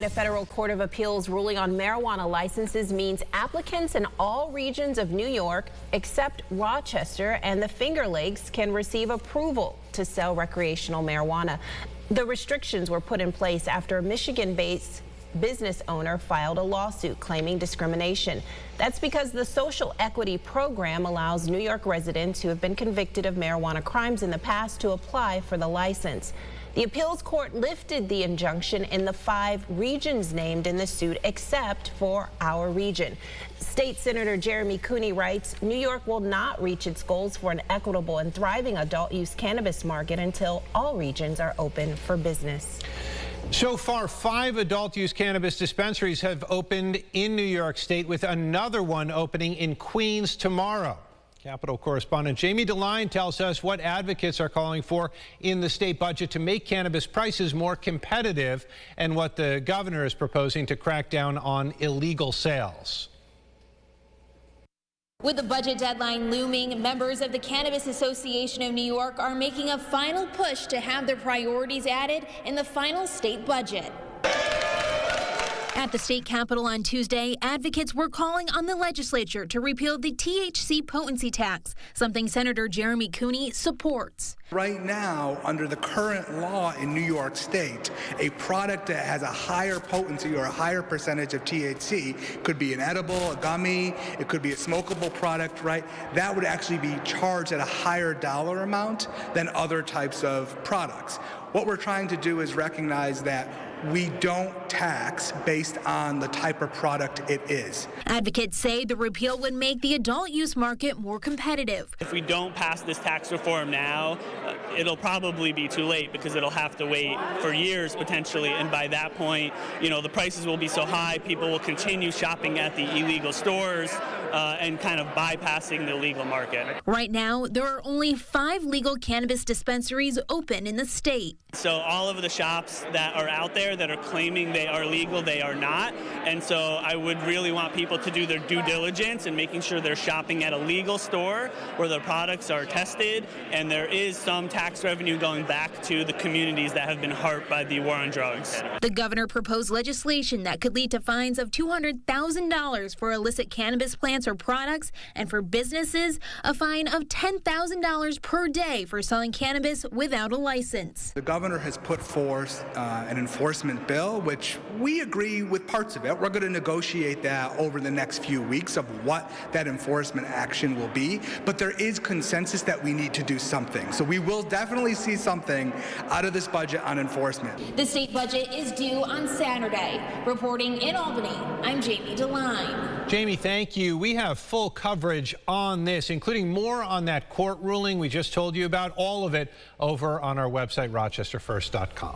A federal court of appeals ruling on marijuana licenses means applicants in all regions of New York except Rochester and the Finger Lakes can receive approval to sell recreational marijuana. The restrictions were put in place after a Michigan-based business owner filed a lawsuit claiming discrimination. That's because the social equity program allows New York residents who have been convicted of marijuana crimes in the past to apply for the license. The appeals court lifted the injunction in the 5 regions named in the suit except for our region. State Senator Jeremy Cooney writes, New York will not reach its goals for an equitable and thriving adult use cannabis market until all regions are open for business. So far, 5 adult use cannabis dispensaries have opened in New York State, with another one opening in Queens tomorrow. Capitol correspondent Jamie DeLine tells us what advocates are calling for in the state budget to make cannabis prices more competitive and what the governor is proposing to crack down on illegal sales. With the budget deadline looming, members of the Cannabis Association of New York are making a final push to have their priorities added in the final state budget. At the state capitol on Tuesday, advocates were calling on the legislature to repeal the THC potency tax, something Senator Jeremy Cooney supports. Right now, under the current law in New York State, a product that has a higher potency or a higher percentage of THC, could be an edible, a gummy, it could be a smokable product, right? That would actually be charged at a higher dollar amount than other types of products. What we're trying to do is recognize that we don't tax based on the type of product it is. Advocates say the repeal would make the adult use market more competitive. If we don't pass this tax reform now, it'll probably be too late because it'll have to wait for years potentially, and by that point, the prices will be so high, people will continue shopping at the illegal stores and kind of bypassing the legal market. Right now, there are only 5 legal cannabis dispensaries open in the state. So all of the shops that are out there that are claiming they are legal, they are not. And so I would really want people to do their due diligence and making sure they're shopping at a legal store where the products are tested and there is some tax revenue going back to the communities that have been hurt by the war on drugs. The governor proposed legislation that could lead to fines of $200,000 for illicit cannabis plants or products, and for businesses, a fine of $10,000 per day for selling cannabis without a license. The governor has put forth an enforcement bill, which we agree with parts of it. We're going to negotiate that over the next few weeks of what that enforcement action will be. But there is consensus that we need to do something. So we will definitely see something out of this budget on enforcement. The state budget is due on Saturday. Reporting in Albany, I'm Jamie DeLine. Jamie, thank you. We have full coverage on this, including more on that court ruling we just told you about, all of it over on our website, rochesterfirst.com.